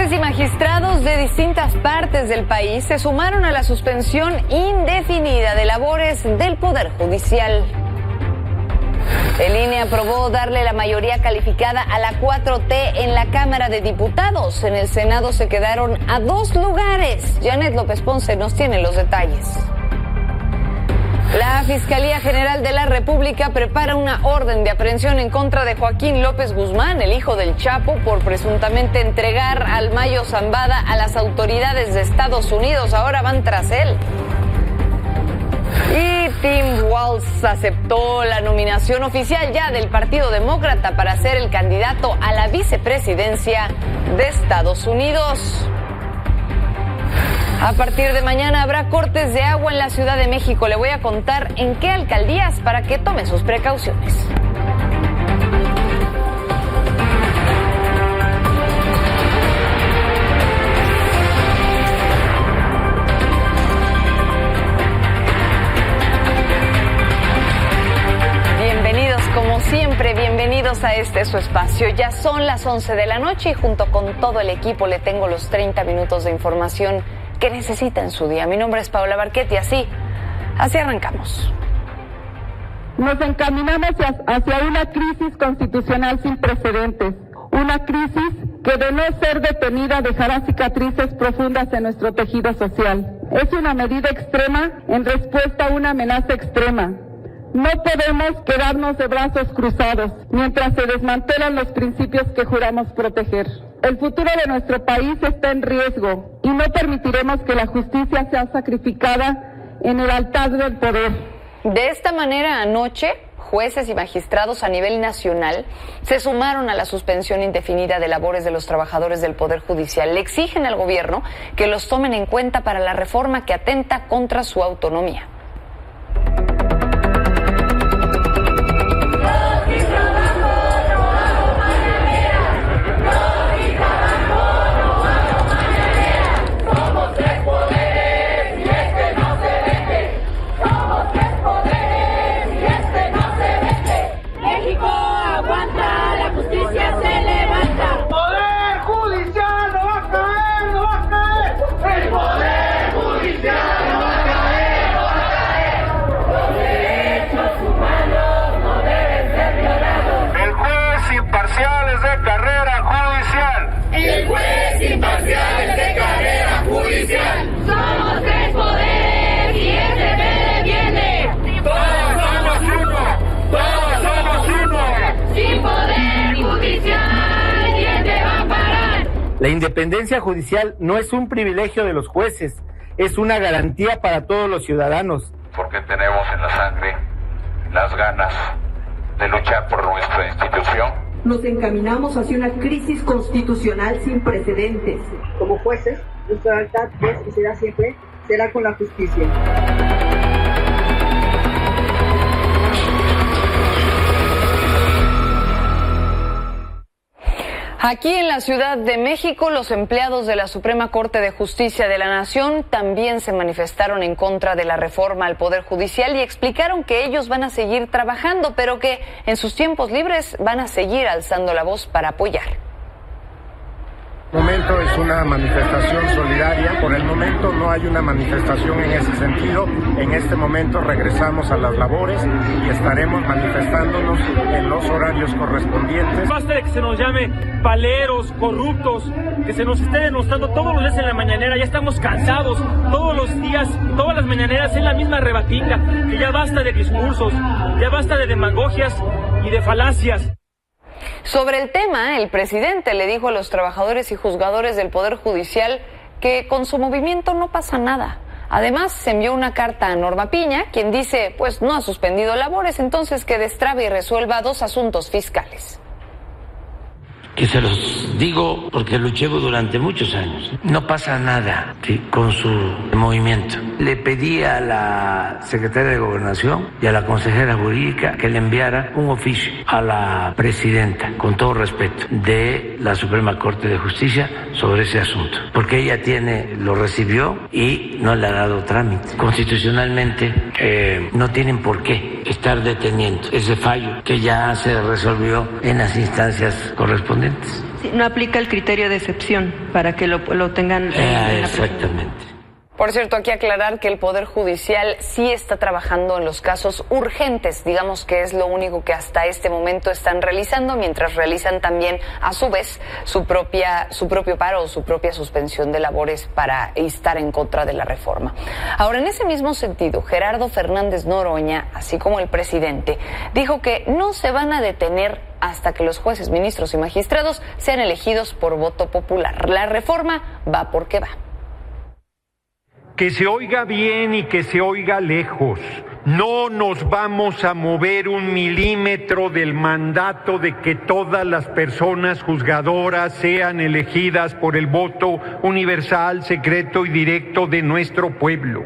Jueces y magistrados de distintas partes del país se sumaron a la suspensión indefinida de labores del Poder Judicial. El INE aprobó darle la mayoría calificada a la 4T en la Cámara de Diputados. En el Senado se quedaron a 2 lugares. Janet López Ponce nos tiene los detalles. La Fiscalía General de la República prepara una orden de aprehensión en contra de Joaquín López Guzmán, el hijo del Chapo, por presuntamente entregar al Mayo Zambada a las autoridades de Estados Unidos. Ahora van tras él. Y Tim Walz aceptó la nominación oficial ya del Partido Demócrata para ser el candidato a la vicepresidencia de Estados Unidos. A partir de mañana habrá cortes de agua en la Ciudad de México. Le voy a contar en qué alcaldías para que tome sus precauciones. Bienvenidos, como siempre, bienvenidos a su espacio. Ya son las 11 de la noche y junto con todo el equipo le tengo los 30 minutos de información que necesita en su día. Mi nombre es Paola Barquet y así arrancamos. Nos encaminamos hacia una crisis constitucional sin precedentes, una crisis que de no ser detenida dejará cicatrices profundas en nuestro tejido social. Es una medida extrema en respuesta a una amenaza extrema. No podemos quedarnos de brazos cruzados mientras se desmantelan los principios que juramos proteger. El futuro de nuestro país está en riesgo y no permitiremos que la justicia sea sacrificada en el altar del poder. De esta manera, anoche, jueces y magistrados a nivel nacional se sumaron a la suspensión indefinida de labores de los trabajadores del Poder Judicial. Le exigen al gobierno que los tomen en cuenta para la reforma que atenta contra su autonomía. Somos 3 poderes y este me defiende. Todos somos uno. Sin poder judicial, ¿quién te va a parar? La independencia judicial no es un privilegio de los jueces, es una garantía para todos los ciudadanos. Porque tenemos en la sangre las ganas de luchar por nuestra institución. Nos encaminamos hacia una crisis constitucional sin precedentes. Como jueces, nuestra lealtad es y será siempre, será con la justicia. Aquí en la Ciudad de México, los empleados de la Suprema Corte de Justicia de la Nación también se manifestaron en contra de la reforma al Poder Judicial y explicaron que ellos van a seguir trabajando, pero que en sus tiempos libres van a seguir alzando la voz para apoyar. El momento es una manifestación solidaria. Por el momento no hay una manifestación en ese sentido. En este momento regresamos a las labores y estaremos manifestándonos en los horarios correspondientes. Basta de que se nos llame paleros, corruptos, que se nos esté denostando todos los días en la mañanera. Ya estamos cansados, todos los días, todas las mañaneras en la misma rebatinga. Que ya basta de discursos, ya basta de demagogias y de falacias. Sobre el tema, el presidente le dijo a los trabajadores y juzgadores del Poder Judicial que con su movimiento no pasa nada. Además, se envió una carta a Norma Piña, quien dice, pues no ha suspendido labores, entonces que destrabe y resuelva 2 asuntos fiscales. Que se los digo porque lo llevo durante muchos años. No pasa nada con su movimiento. Le pedí a la secretaria de Gobernación y a la consejera jurídica que le enviara un oficio a la presidenta, con todo respeto, de la Suprema Corte de Justicia sobre ese asunto. Porque ella lo recibió y no le ha dado trámite. Constitucionalmente no tienen por qué estar deteniendo ese fallo que ya se resolvió en las instancias correspondientes. Sí, no aplica el criterio de excepción para que lo tengan en la exactamente. Por cierto, aquí aclarar que el Poder Judicial sí está trabajando en los casos urgentes, digamos que es lo único que hasta este momento están realizando, mientras realizan también, a su vez, su propio paro o su propia suspensión de labores para estar en contra de la reforma. Ahora, en ese mismo sentido, Gerardo Fernández Noroña, así como el presidente, dijo que no se van a detener hasta que los jueces, ministros y magistrados sean elegidos por voto popular. La reforma va porque va. Que se oiga bien y que se oiga lejos. No nos vamos a mover un milímetro del mandato de que todas las personas juzgadoras sean elegidas por el voto universal, secreto y directo de nuestro pueblo.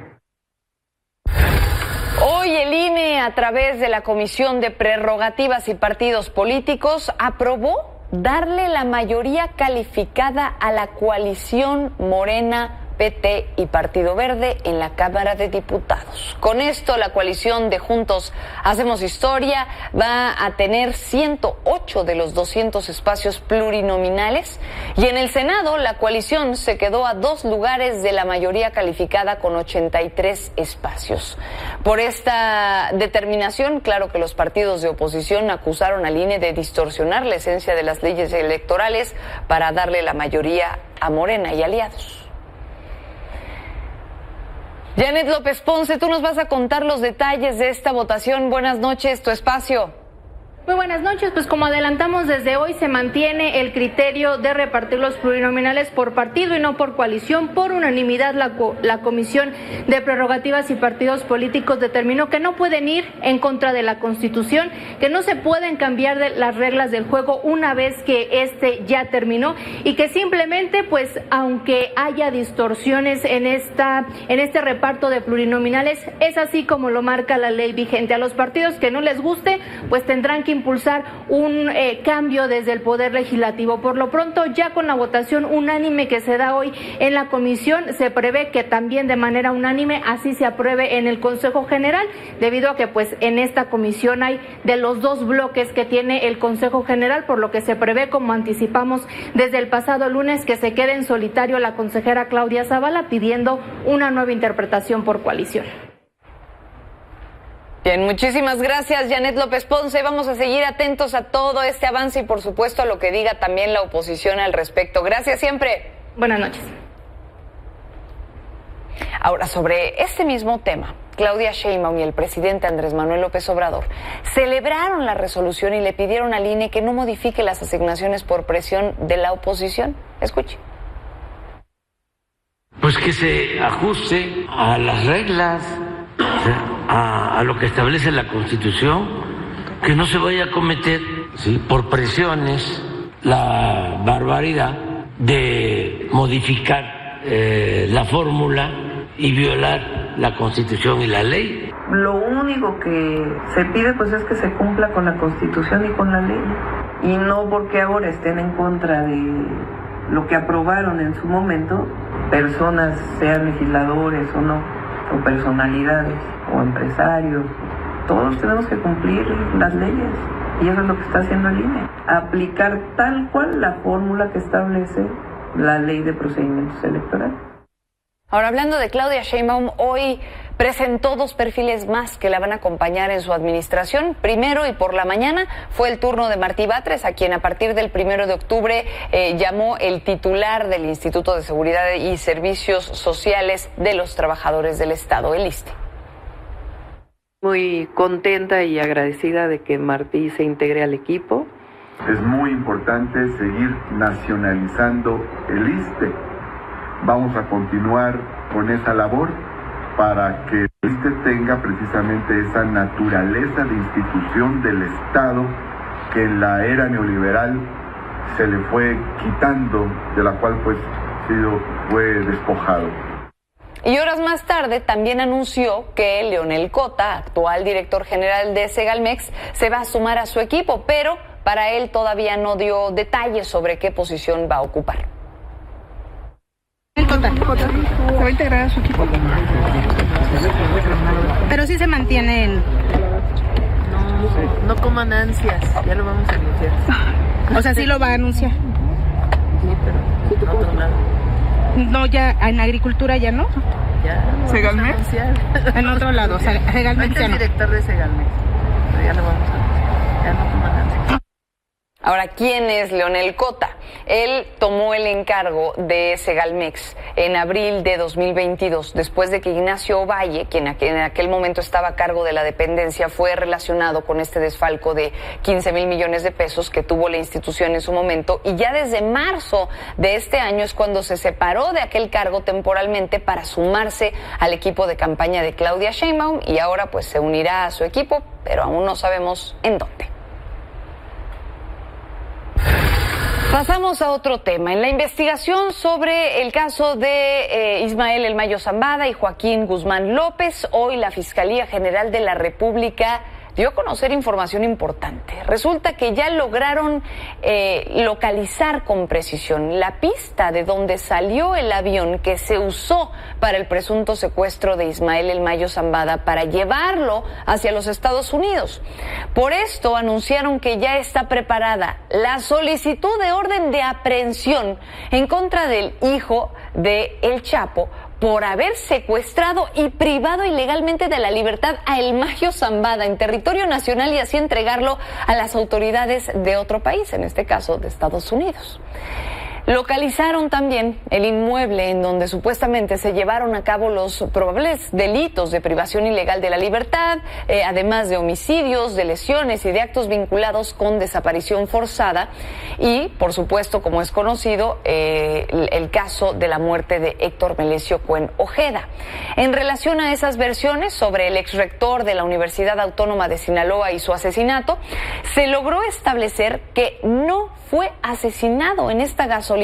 Hoy el INE, a través de la Comisión de Prerrogativas y Partidos Políticos, aprobó darle la mayoría calificada a la coalición Morena, PT y Partido Verde en la Cámara de Diputados. Con esto, la coalición de Juntos Hacemos Historia va a tener 108 de los 200 espacios plurinominales, y en el Senado la coalición se quedó a 2 lugares de la mayoría calificada con 83 espacios. Por esta determinación, claro que los partidos de oposición acusaron al INE de distorsionar la esencia de las leyes electorales para darle la mayoría a Morena y aliados. Janet López Ponce, tú nos vas a contar los detalles de esta votación. Buenas noches, tu espacio. Muy buenas noches, pues como adelantamos, desde hoy se mantiene el criterio de repartir los plurinominales por partido y no por coalición. Por unanimidad, la Comisión de Prerrogativas y Partidos Políticos determinó que no pueden ir en contra de la Constitución, que no se pueden cambiar las reglas del juego una vez que este ya terminó, y que simplemente, pues aunque haya distorsiones en este reparto de plurinominales, es así como lo marca la ley vigente. A los partidos que no les guste, pues tendrán que impulsar un cambio desde el Poder Legislativo. Por lo pronto, ya con la votación unánime que se da hoy en la comisión, se prevé que también de manera unánime así se apruebe en el Consejo General, debido a que pues en esta comisión hay de los 2 bloques que tiene el Consejo General, por lo que se prevé, como anticipamos desde el pasado lunes, que se quede en solitario la consejera Claudia Zavala pidiendo una nueva interpretación por coalición. Bien, muchísimas gracias, Janet López Ponce. Vamos a seguir atentos a todo este avance y, por supuesto, a lo que diga también la oposición al respecto. Gracias siempre. Buenas noches. Ahora, sobre este mismo tema, Claudia Sheinbaum y el presidente Andrés Manuel López Obrador celebraron la resolución y le pidieron al INE que no modifique las asignaciones por presión de la oposición. Escuche. Pues que se ajuste a las reglas, a lo que establece la Constitución, que no se vaya a cometer, ¿sí?, por presiones la barbaridad de modificar la fórmula y violar la Constitución y la ley. Lo único que se pide pues es que se cumpla con la Constitución y con la ley, y no porque ahora estén en contra de lo que aprobaron en su momento personas, sean legisladores o no, o personalidades o empresarios. Todos tenemos que cumplir las leyes, y eso es lo que está haciendo el INE, aplicar tal cual la fórmula que establece la Ley de Procedimientos Electorales. Ahora, hablando de Claudia Sheinbaum, hoy presentó 2 perfiles más que la van a acompañar en su administración. Primero, y por la mañana, fue el turno de Martí Batres, a quien a partir del 1 de octubre llamó el titular del Instituto de Seguridad y Servicios Sociales de los Trabajadores del Estado, el ISSSTE. Muy contenta y agradecida de que Martí se integre al equipo. Es muy importante seguir nacionalizando el ISSSTE. Vamos a continuar con esa labor para que el ISSSTE tenga precisamente esa naturaleza de institución del Estado que en la era neoliberal se le fue quitando, de la cual pues fue despojado. Y horas más tarde también anunció que Leonel Cota, actual director general de Segalmex, se va a sumar a su equipo, pero para él todavía no dio detalles sobre qué posición va a ocupar. Cota se va a integrar a su equipo, pero sí se mantiene en... No coman ansias, ya lo vamos a anunciar. O sea, sí lo va a anunciar. Sí, pero en otro lado. No, ya en agricultura ya no. Ya. ¿Segalmex? En otro lado, o sea, Segalmex ya no. El director de Segalmex. Pero ya lo vamos a... Ya no toman nada. Ahora, ¿quién es Leonel Cota? Él tomó el encargo de Segalmex en abril de 2022, después de que Ignacio Ovalle, quien en aquel momento estaba a cargo de la dependencia, fue relacionado con este desfalco de 15,000 millones de pesos que tuvo la institución en su momento, y ya desde marzo de este año es cuando se separó de aquel cargo temporalmente para sumarse al equipo de campaña de Claudia Sheinbaum, y ahora pues se unirá a su equipo, pero aún no sabemos en dónde. Pasamos a otro tema. En la investigación sobre el caso de Ismael El Mayo Zambada y Joaquín Guzmán López, hoy la Fiscalía General de la República dio a conocer información importante. Resulta que ya lograron localizar con precisión la pista de donde salió el avión que se usó para el presunto secuestro de Ismael El Mayo Zambada para llevarlo hacia los Estados Unidos. Por esto anunciaron que ya está preparada la solicitud de orden de aprehensión en contra del hijo de El Chapo por haber secuestrado y privado ilegalmente de la libertad a El Mayo Zambada en territorio nacional y así entregarlo a las autoridades de otro país, en este caso de Estados Unidos. Localizaron también el inmueble en donde supuestamente se llevaron a cabo los probables delitos de privación ilegal de la libertad, además de homicidios, de lesiones y de actos vinculados con desaparición forzada y, por supuesto, como es conocido, el caso de la muerte de Héctor Melesio Cuen Ojeda. En relación a esas versiones sobre el exrector de la Universidad Autónoma de Sinaloa y su asesinato, se logró establecer que no fue asesinado en esta gasolinera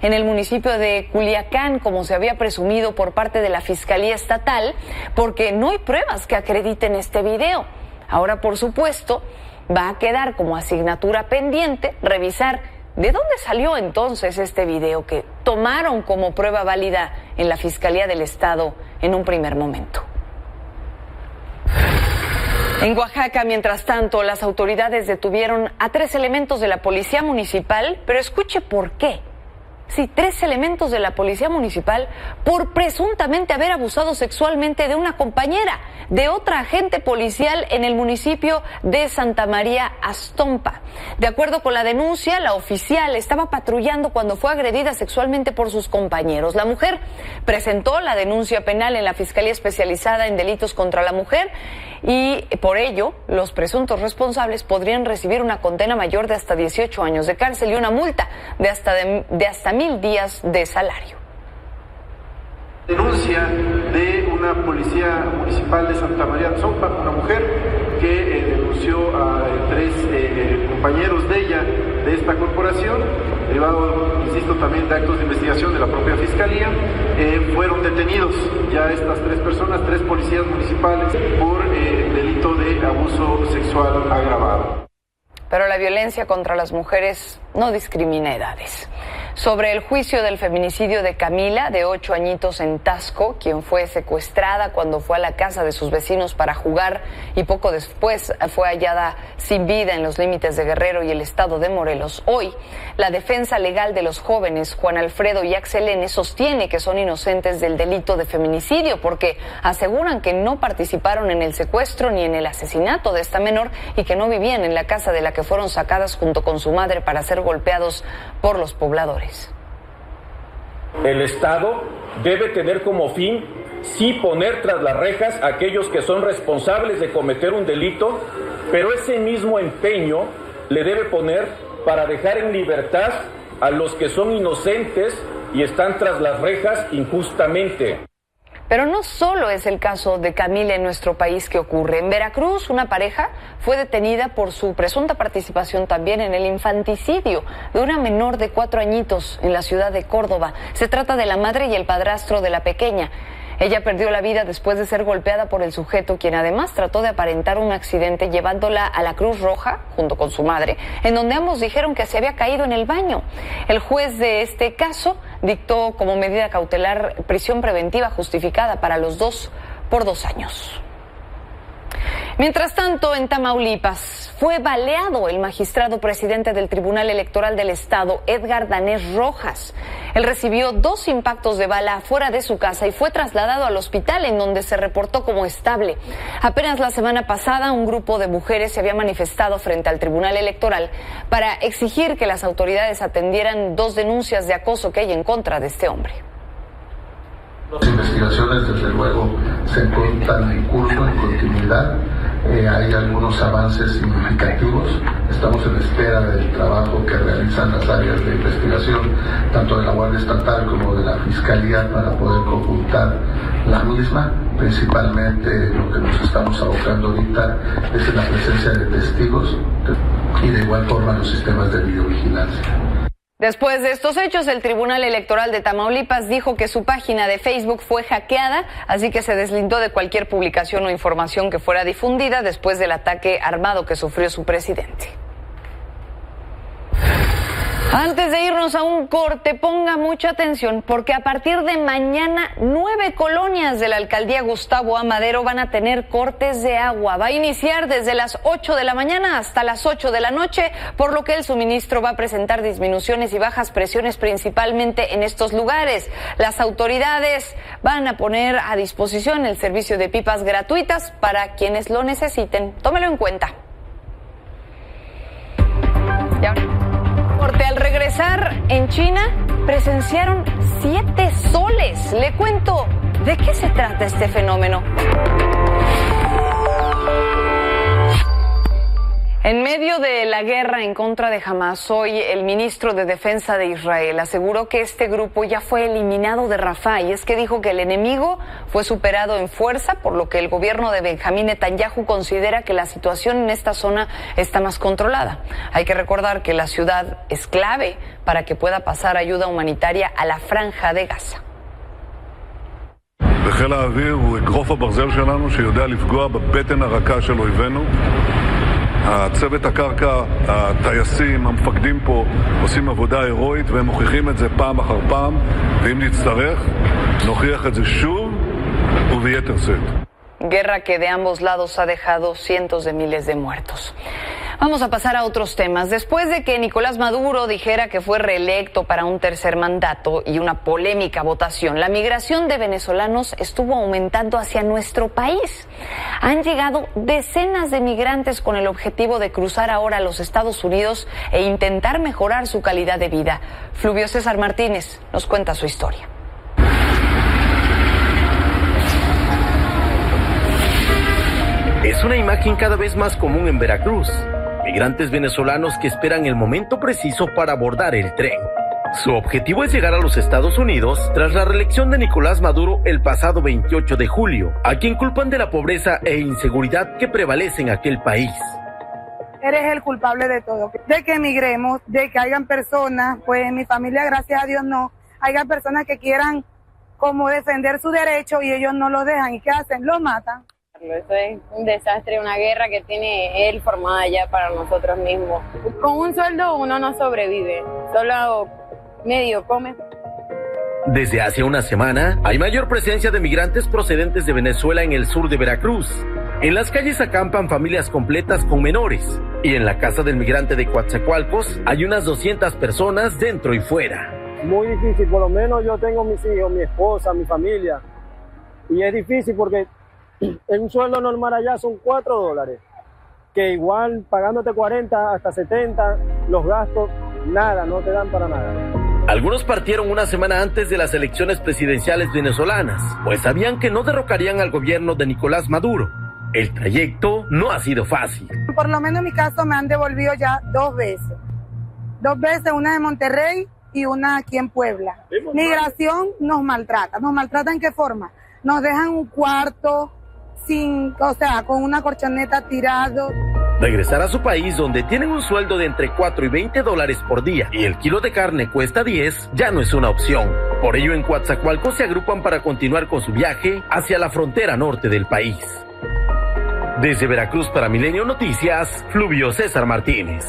en el municipio de Culiacán, como se había presumido por parte de la Fiscalía Estatal, porque no hay pruebas que acrediten este video. Ahora, por supuesto, va a quedar como asignatura pendiente revisar de dónde salió entonces este video que tomaron como prueba válida en la Fiscalía del Estado en un primer momento. En Oaxaca, mientras tanto, las autoridades detuvieron a 3 elementos de la policía municipal, pero escuche por qué. Sí, 3 elementos de la policía municipal por presuntamente haber abusado sexualmente de una compañera de otra agente policial en el municipio de Santa María Astompa. De acuerdo con la denuncia, la oficial estaba patrullando cuando fue agredida sexualmente por sus compañeros. La mujer presentó la denuncia penal en la Fiscalía Especializada en Delitos contra la Mujer y por ello los presuntos responsables podrían recibir una condena mayor de hasta 18 años de cárcel y una multa de hasta 1,000 días de salario. Denuncia de una policía municipal de Santa María Astompa, una mujer que denunció a 3 compañeros de ella de esta corporación, derivado, insisto, también de actos de investigación de la propia Fiscalía. Fueron detenidos ya estas 3 personas, 3 policías municipales, por delito de abuso sexual agravado. Pero la violencia contra las mujeres no discrimina edades. Sobre el juicio del feminicidio de Camila, de 8 añitos en Tasco, quien fue secuestrada cuando fue a la casa de sus vecinos para jugar y poco después fue hallada sin vida en los límites de Guerrero y el estado de Morelos. Hoy, la defensa legal de los jóvenes Juan Alfredo y Axel N. sostiene que son inocentes del delito de feminicidio porque aseguran que no participaron en el secuestro ni en el asesinato de esta menor y que no vivían en la casa de la que fueron sacadas junto con su madre para ser golpeados por los pobladores. El Estado debe tener como fin, sí, poner tras las rejas a aquellos que son responsables de cometer un delito, pero ese mismo empeño le debe poner para dejar en libertad a los que son inocentes y están tras las rejas injustamente. Pero no solo es el caso de Camila en nuestro país que ocurre. En Veracruz, una pareja fue detenida por su presunta participación también en el infanticidio de una menor de 4 añitos en la ciudad de Córdoba. Se trata de la madre y el padrastro de la pequeña. Ella perdió la vida después de ser golpeada por el sujeto, quien además trató de aparentar un accidente llevándola a la Cruz Roja, junto con su madre, en donde ambos dijeron que se había caído en el baño. El juez de este caso dictó como medida cautelar prisión preventiva justificada para los dos por 2 años. Mientras tanto, en Tamaulipas fue baleado el magistrado presidente del Tribunal Electoral del Estado, Edgar Danés Rojas. Él recibió 2 impactos de bala fuera de su casa y fue trasladado al hospital, en donde se reportó como estable. Apenas la semana pasada, un grupo de mujeres se había manifestado frente al Tribunal Electoral para exigir que las autoridades atendieran 2 denuncias de acoso que hay en contra de este hombre. Las investigaciones, desde luego, se encuentran en curso, en continuidad. Hay algunos avances significativos. Estamos en espera del trabajo que realizan las áreas de investigación, tanto de la Guardia Estatal como de la Fiscalía, para poder conjuntar la misma. Principalmente lo que nos estamos abocando ahorita es en la presencia de testigos y de igual forma los sistemas de videovigilancia. Después de estos hechos, el Tribunal Electoral de Tamaulipas dijo que su página de Facebook fue hackeada, así que se deslindó de cualquier publicación o información que fuera difundida después del ataque armado que sufrió su presidente. Antes de irnos a un corte, ponga mucha atención, porque a partir de mañana 9 colonias de la alcaldía Gustavo A. Madero van a tener cortes de agua. Va a iniciar desde las 8 de la mañana hasta las 8 de la noche, por lo que el suministro va a presentar disminuciones y bajas presiones principalmente en estos lugares. Las autoridades van a poner a disposición el servicio de pipas gratuitas para quienes lo necesiten. Tómelo en cuenta. Y ahora, al regresar en China, presenciaron 7 soles. Le cuento de qué se trata este fenómeno. En medio de la guerra en contra de Hamas, hoy el ministro de Defensa de Israel aseguró que este grupo ya fue eliminado de Rafah, y es que dijo que el enemigo fue superado en fuerza, por lo que el gobierno de Benjamín Netanyahu considera que la situación en esta zona está más controlada. Hay que recordar que la ciudad es clave para que pueda pasar ayuda humanitaria a la franja de Gaza. בחיל האוויר הוא אגרוף הברזל שלנו שיודע לפגוע בבטן הרכה של אויבינו. הצוות הקרקע, הטייסים, המפקדים פה עושים עבודה הירואית, והם מוכיחים את זה פעם אחר פעם, ואם נצטרך נוכיח את זה שוב וביתר שאת. Guerra que de ambos lados ha dejado cientos de miles de muertos. Vamos a pasar a otros temas. Después de que Nicolás Maduro dijera que fue reelecto para un tercer mandato y una polémica votación, la migración de venezolanos estuvo aumentando hacia nuestro país. Han llegado decenas de migrantes con el objetivo de cruzar ahora a los Estados Unidos e intentar mejorar su calidad de vida. Fluvio César Martínez nos cuenta su historia. Es una imagen cada vez más común en Veracruz. Migrantes venezolanos que esperan el momento preciso para abordar el tren. Su objetivo es llegar a los Estados Unidos tras la reelección de Nicolás Maduro el pasado 28 de julio, a quien culpan de la pobreza e inseguridad que prevalece en aquel país. Eres el culpable de todo, de que emigremos, de que hayan personas, pues en mi familia, gracias a Dios no, hayan personas que quieran como defender su derecho y ellos no lo dejan. ¿Y qué hacen? Lo matan. Eso es un desastre, una guerra que tiene él formada ya para nosotros mismos. Con un sueldo uno no sobrevive, solo medio come. Desde hace una semana hay mayor presencia de migrantes procedentes de Venezuela en el sur de Veracruz. En las calles acampan familias completas con menores, y en la casa del migrante de Coatzacoalcos hay unas 200 personas dentro y fuera. Muy difícil, por lo menos yo tengo mis hijos, mi esposa, mi familia, y es difícil porque en un sueldo normal allá son $4, que igual pagándote 40 hasta 70, los gastos, nada, no te dan para nada. Algunos partieron una semana antes de las elecciones presidenciales venezolanas, pues sabían que no derrocarían al gobierno de Nicolás Maduro. El trayecto no ha sido fácil. Por lo menos en mi caso me han devolvido ya 2 veces. 2 veces, una de Monterrey y una aquí en Puebla. Migración nos maltrata. ¿Nos maltrata en qué forma? Nos dejan un cuarto con una colchoneta tirado. Regresar a su país, donde tienen un sueldo de entre $4 y $20 por día y el kilo de carne cuesta 10, ya no es una opción. Por ello, en Coatzacoalcos se agrupan para continuar con su viaje hacia la frontera norte del país. Desde Veracruz para Milenio Noticias, Fluvio César Martínez.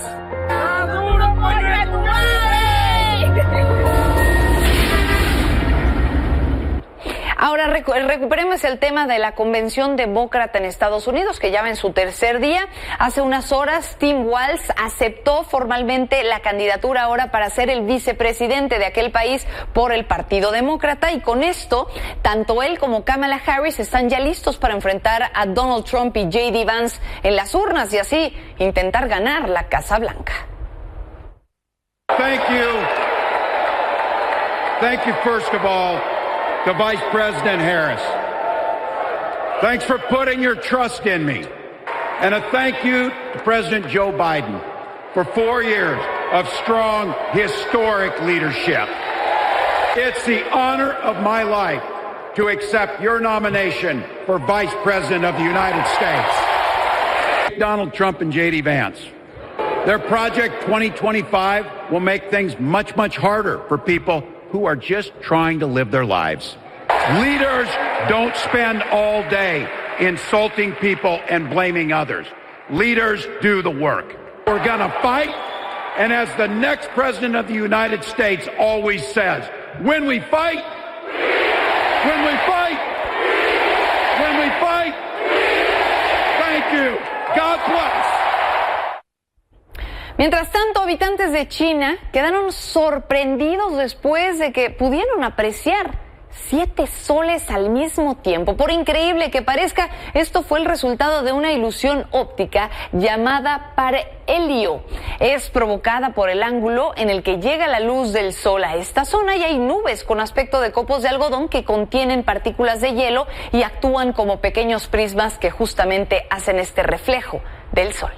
Ahora recuperemos el tema de la convención demócrata en Estados Unidos, que ya va en su tercer día. Hace unas horas, Tim Walz aceptó formalmente la candidatura ahora para ser el vicepresidente de aquel país por el Partido Demócrata, y con esto, tanto él como Kamala Harris están ya listos para enfrentar a Donald Trump y J.D. Vance en las urnas y así intentar ganar la Casa Blanca. Thank you. Thank you, first of all, to Vice President Harris. Thanks for putting your trust in me. And a thank you to President Joe Biden for 4 years of strong, historic leadership. It's the honor of my life to accept your nomination for Vice President of the United States. Donald Trump and J.D. Vance. Their Project 2025 will make things much, much harder for people who are just trying to live their lives. Leaders don't spend all day insulting people and blaming others. Leaders do the work. We're gonna fight, and as the next President of the United States always says, when we fight, when we fight, when we fight, thank you. God bless. Mientras tanto, habitantes de China quedaron sorprendidos después de que pudieron apreciar 7 soles al mismo tiempo. Por increíble que parezca, esto fue el resultado de una ilusión óptica llamada parhelio. Es provocada por el ángulo en el que llega la luz del sol a esta zona, y hay nubes con aspecto de copos de algodón que contienen partículas de hielo y actúan como pequeños prismas que justamente hacen este reflejo del sol.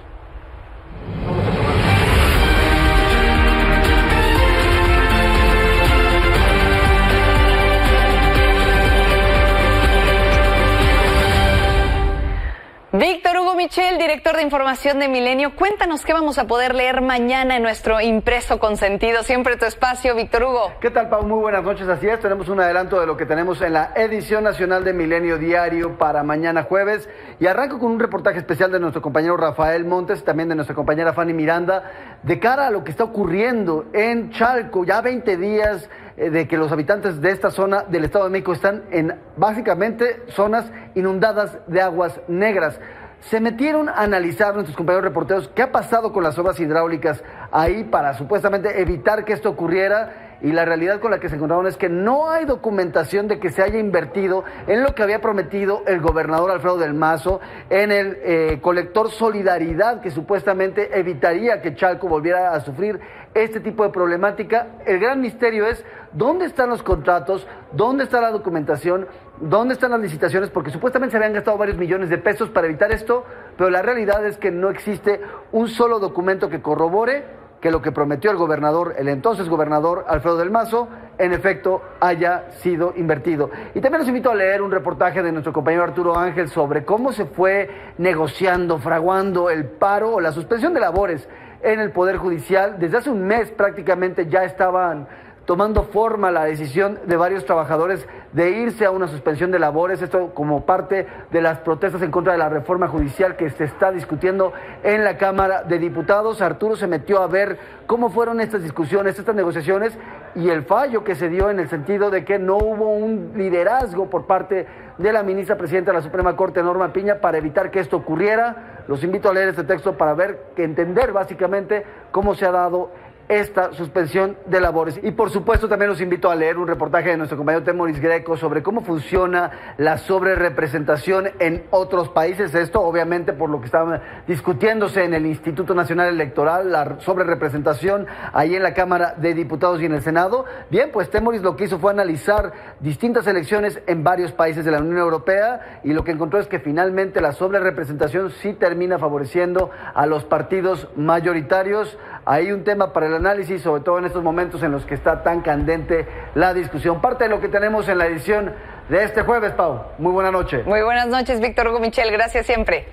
Víctor Hugo Michel, director de información de Milenio, cuéntanos qué vamos a poder leer mañana en nuestro impreso consentido. Siempre tu espacio, Víctor Hugo. ¿Qué tal, Pau? Muy buenas noches. Así es, tenemos un adelanto de lo que tenemos en la edición nacional de Milenio Diario para mañana jueves. Y arranco con un reportaje especial de nuestro compañero Rafael Montes, también de nuestra compañera Fanny Miranda, de cara a lo que está ocurriendo en Chalco. Ya 20 días de que los habitantes de esta zona del Estado de México están en básicamente zonas inundadas de aguas negras. Se metieron a analizar nuestros compañeros reporteros qué ha pasado con las obras hidráulicas ahí para supuestamente evitar que esto ocurriera, y la realidad con la que se encontraron es que no hay documentación de que se haya invertido en lo que había prometido el gobernador Alfredo del Mazo, en el colector Solidaridad, que supuestamente evitaría que Chalco volviera a sufrir este tipo de problemática. El gran misterio es dónde están los contratos, dónde está la documentación, dónde están las licitaciones, porque supuestamente se habían gastado varios millones de pesos para evitar esto, pero la realidad es que no existe un solo documento que corrobore que lo que prometió el gobernador, el entonces gobernador Alfredo del Mazo, en efecto haya sido invertido. Y también los invito a leer un reportaje de nuestro compañero Arturo Ángel sobre cómo se fue negociando, fraguando el paro o la suspensión de labores en el Poder Judicial. Desde hace un mes prácticamente ya estaban tomando forma la decisión de varios trabajadores de irse a una suspensión de labores, esto como parte de las protestas en contra de la reforma judicial que se está discutiendo en la Cámara de Diputados. Arturo se metió a ver cómo fueron estas discusiones, estas negociaciones, y el fallo que se dio en el sentido de que no hubo un liderazgo por parte de la ministra presidenta de la Suprema Corte, Norma Piña, para evitar que esto ocurriera. Los invito a leer este texto para entender básicamente cómo se ha dado esta suspensión de labores. Y por supuesto también los invito a leer un reportaje de nuestro compañero Temoris Greco sobre cómo funciona la sobrerepresentación en otros países. Esto obviamente por lo que estaba discutiéndose en el Instituto Nacional Electoral, la sobrerepresentación ahí en la Cámara de Diputados y en el Senado. Bien, pues Temoris lo que hizo fue analizar distintas elecciones en varios países de la Unión Europea, y lo que encontró es que finalmente la sobrerepresentación sí termina favoreciendo a los partidos mayoritarios. Hay un tema para el análisis, sobre todo en estos momentos en los que está tan candente la discusión. Parte de lo que tenemos en la edición de este jueves, Pau. Muy buena noche. Muy buenas noches, Víctor Hugo Michel. Gracias siempre.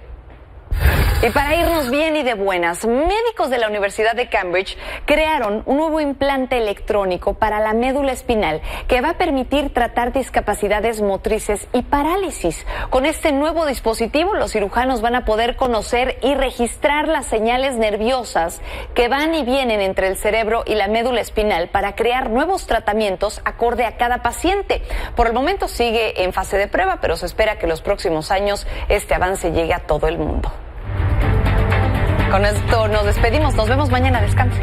Y para irnos bien y de buenas, médicos de la Universidad de Cambridge crearon un nuevo implante electrónico para la médula espinal que va a permitir tratar discapacidades motrices y parálisis. Con este nuevo dispositivo, los cirujanos van a poder conocer y registrar las señales nerviosas que van y vienen entre el cerebro y la médula espinal para crear nuevos tratamientos acorde a cada paciente. Por el momento sigue en fase de prueba, pero se espera que en los próximos años este avance llegue a todo el mundo. Con esto nos despedimos. Nos vemos mañana. Descanse.